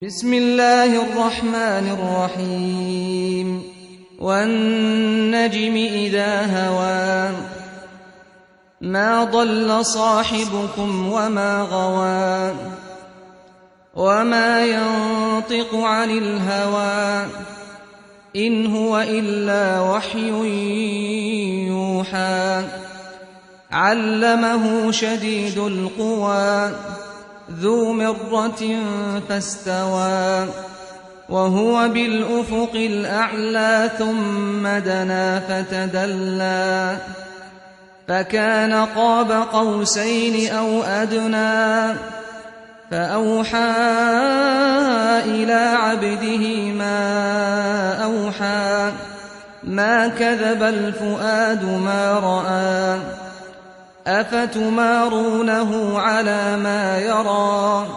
بسم الله الرحمن الرحيم والنجم إذا هوى ما ضل صاحبكم وما غوى وما ينطق عن الهوى إن هو إلا وحي يوحى علمه شديد القوى ذو مرة فاستوى وهو بالأفق الأعلى ثم دنا فتدلى فكان قاب قوسين أو أدنى فأوحى إلى عبده ما أوحى ما كذب الفؤاد ما رأى أفتمارونه على ما يرى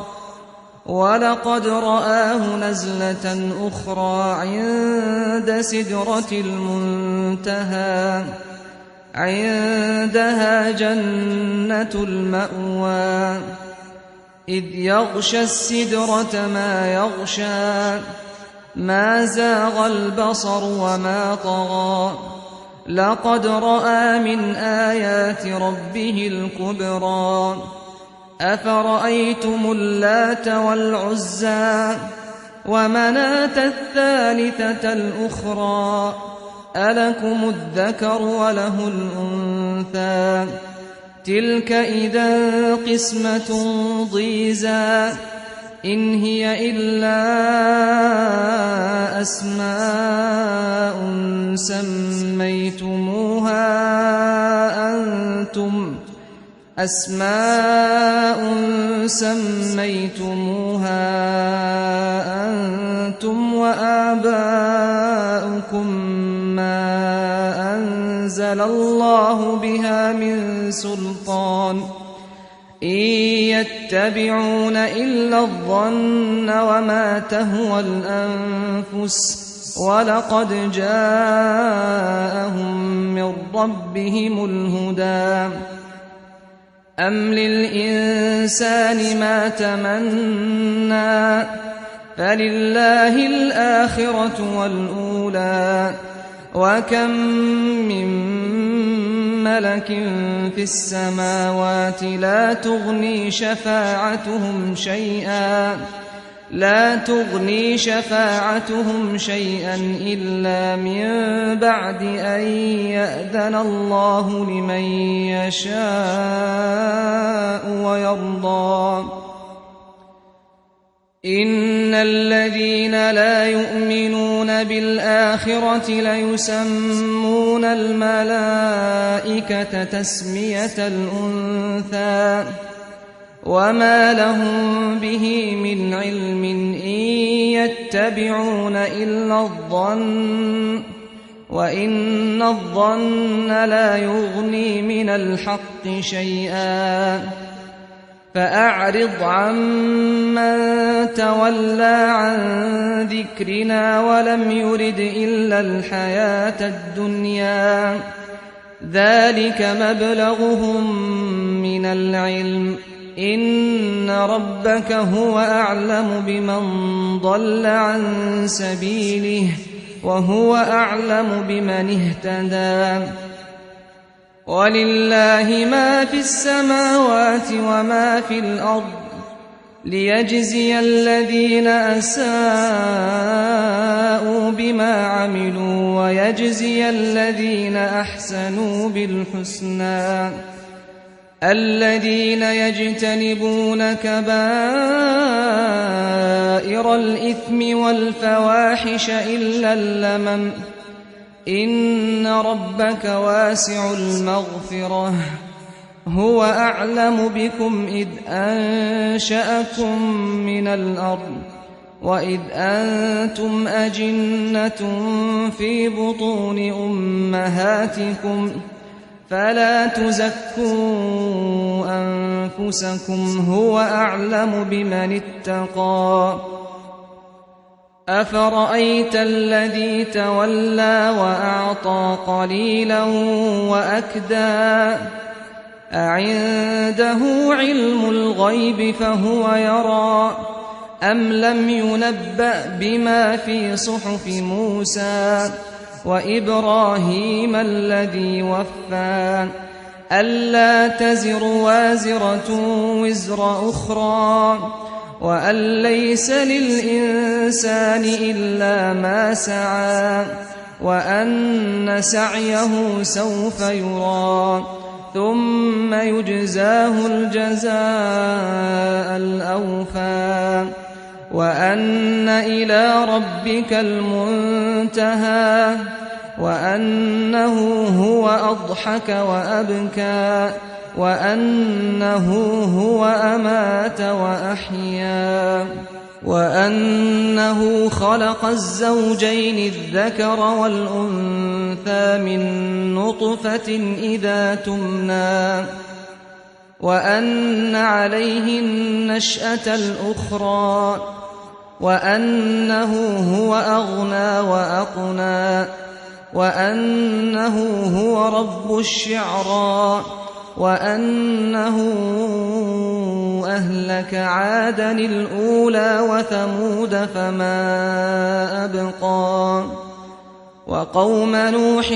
ولقد رآه نزلة أخرى عند سدرة المنتهى عندها جنة المأوى إذ يغشى السدرة ما يغشى ما زاغ البصر وما طغى لقد رأى من آيات ربه الكبرى أفرأيتم اللات والعزى ومناة الثالثة الأخرى ألكم الذكر وله الأنثى تلك إذا قسمة ضيزى إن هي إلا أسماء سميتموها أنتم وآباؤكم ما أنزل الله بها من سلطان إن يتبعون إلا الظن وما تهوى الأنفس ولقد جاءهم من ربهم الهدى أم للإنسان ما تمنى فلله الآخرة والأولى وكم من ملك في السماوات لا تغني شفاعتهم شيئا إلا من بعد أن يأذن الله لمن يشاء ويرضى إن الذين لا يؤمنون بالآخرة ليسمون الملائكة تسمية الأنثى وما لهم به من علم إن يتبعون إلا الظن وإن الظن لا يغني من الحق شيئا فأعرض عمن تولى عن ذكرنا ولم يرد إلا الحياة الدنيا ذلك مبلغهم من العلم إن ربك هو أعلم بمن ضل عن سبيله وهو أعلم بمن اهتدى ولله ما في السماوات وما في الأرض ليجزي الذين أساءوا بما عملوا ويجزي الذين أحسنوا بالحسنى الذين يجتنبون كبائر الإثم والفواحش إلا اللمم إن ربك واسع المغفرة هو أعلم بكم إذ أنشأكم من الأرض وإذ أنتم أجنة في بطون أمهاتكم فلا تزكوا أنفسكم هو أعلم بمن اتقى أفرأيت الذي تولى وأعطى قليلا وأكدى أعنده علم الغيب فهو يرى أم لم ينبأ بما في صحف موسى وإبراهيم الذي وفى ألا تزر وازرة وزر أخرى وأن ليس للإنسان إلا ما سعى وأن سعيه سوف يرى ثم يجزاه الجزاء الأوفى وأن إلى ربك المنتهى وأنه هو أضحك وأبكى وأنه هو أمات وأحيا وأنه خلق الزوجين الذكر والأنثى من نطفة إذا تمنى وأن عليه النشأة الأخرى وأنه هو أغنى وأقنى وأنه هو رب الشعرى وأنه أهلك عادا الأولى وثمود فما أبقى وقوم نوح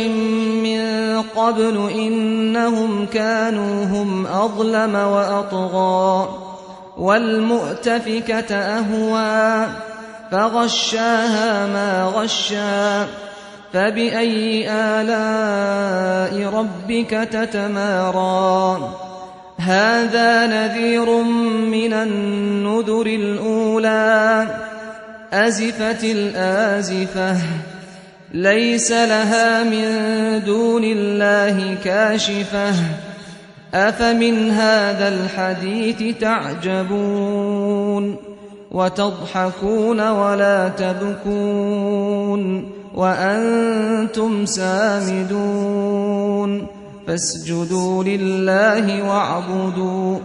من قبل إنهم كانوا هم أظلم وأطغى والمؤتفكة أهوى فغشاها ما غشى فبأي آلاء ربك تتمارى هذا نذير من النذر الأولى أزفت الآزفة ليس لها من دون الله كاشفة أفمن هذا الحديث تعجبون وتضحكون ولا تبكون وأنتم سامدون فاسجدوا لله واعبدوا